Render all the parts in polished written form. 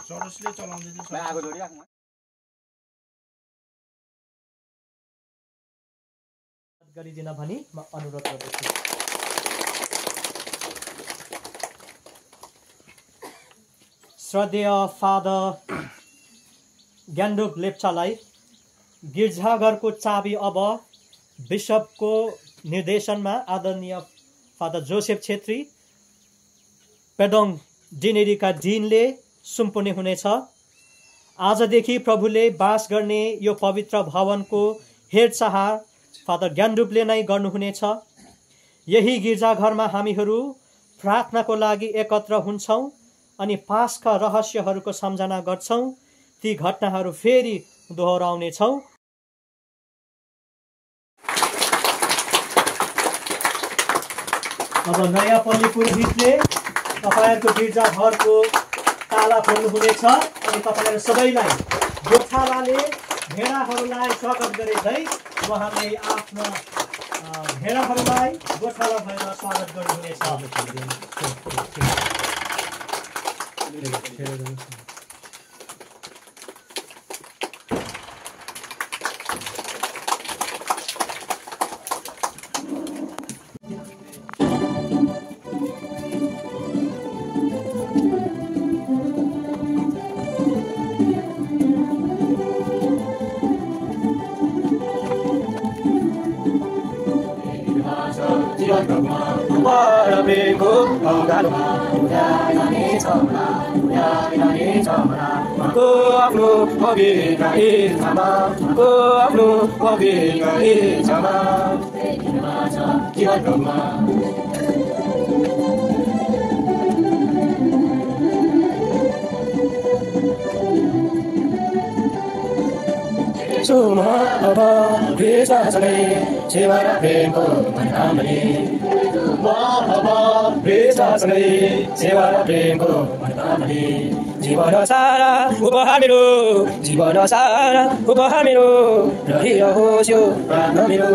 चरसले चलाउँदै थियो आगो जोडिराख्नु गरिदिन भनी म अनुरोध गर्दछु। श्रद्धेय फादर ज्ञानरूप लेप्चालाई गिर्जाघरको चाबी अब बिशपको निर्देशनमा आदरणीय फादर जोसेफ छेत्री पेडोङ डिनेरीका डिनले सुम्पुने हुनेछ। आजदेखि प्रभुले बास गर्ने यो पवित्र भवनको हेरचाह फादर ज्ञानरूपले नै गर्नुहुनेछ। यही गिर्जाघरमा हामीहरू प्रार्थनाको लागि एकत्र हुन्छौँ अनि पासका रहस्यहरूको सम्झना गर्छौँ। ती घटनाहरू फेरि दोहोऱ्याउनेछौँ। अब नयाँ पल्ली पुरोहितले तपाईँहरूको गिर्जाघरको ताला खोल्नुहुनेछ अनि तपाईँहरू सबैलाई गोठालाले भेडाहरूलाई स्वागत गरे झै उहाँले आफ्ना भेडाहरूलाई गोठाला भएर स्वागत गर्नुहुनेछ। जीवन सारा उपहार मेरो रहिरहोस् यो प्रार्थना मेरो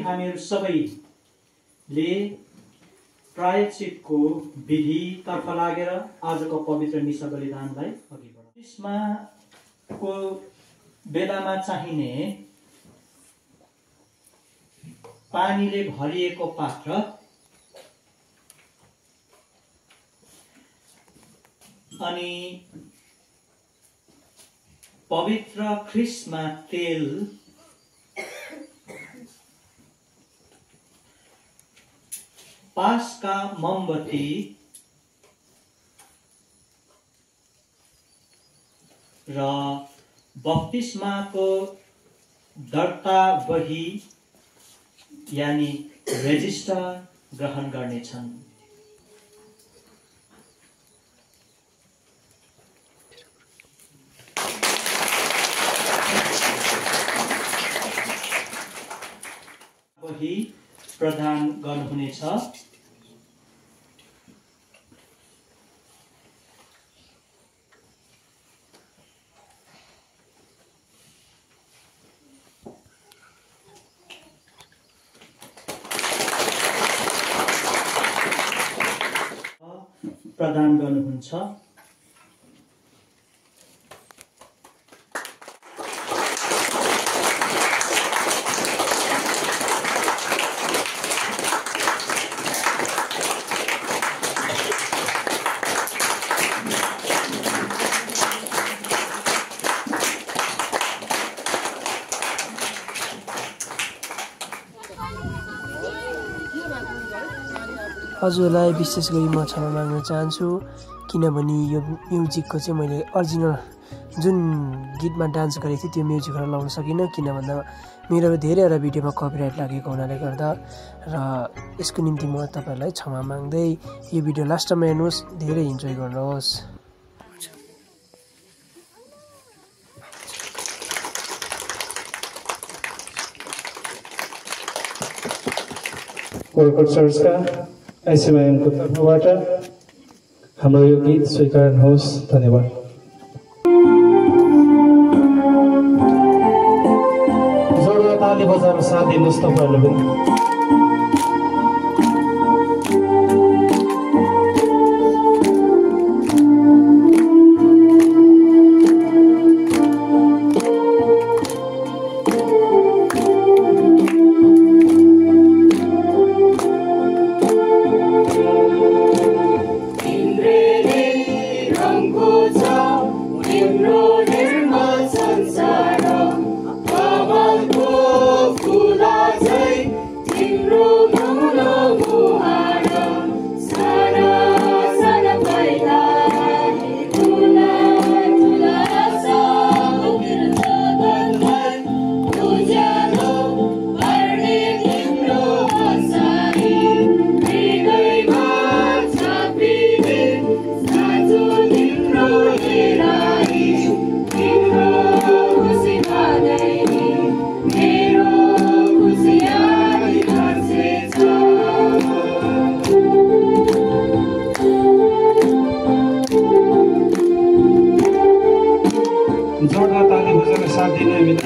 हामीहरू सबैले प्रायश्चितको विधितर्फ लागेर आजको पवित्र निसा बलिदानलाई अघि बढाउँ। क्रिस्मसको बेलामा चाहिने पानीले भरिएको पात्र अनि पवित्र ख्रिस्मा तेल पासका मोमबत्ती र बप्तिस्माको दर्ता बही यानी रेजिस्टर ग्रहण गर्नेछन्। बही प्रदान गर्नुहुनेछ। प्रदान गर्नुहुन्छ। हजुरलाई विशेष गरी म क्षमा माग्न चाहन्छु किनभने यो म्युजिकको चाहिँ मैले ओरिजिनल जुन गीतमा डान्स गरेको थिएँ त्यो म्युजिकहरू लाउन सकिनँ किन भन्दा मेरो धेरैवटा भिडियोमा कपिराइट लागेको हुनाले गर्दा र यसको निम्ति म तपाईहरुलाई क्षमा माग्दै यो भिडियो लास्टमा हेर्नुहोस् धेरै इन्जोय गर्नुहोस् वर्कर चर्चका आइसिएमआइएमको तर्फबाट हाम्रो यो गीत स्वीकार्नुहोस् धन्यवाद जोडदार ताली बजाएर साथ दिनुहोस् तपाईहरुले पनि जोडदार ताली बजाएर साथ दिने बिना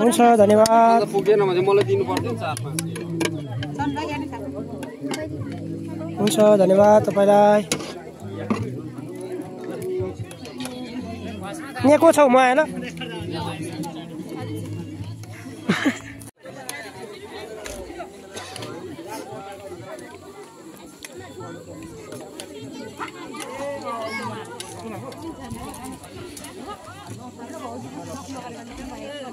हुन्छ धन्यवाद पुगेन भने मलाई दिनु पर्दैन 4-5 हुन्छ धन्यवाद तपाईलाई यहाँ को छौ म आएन Thank you.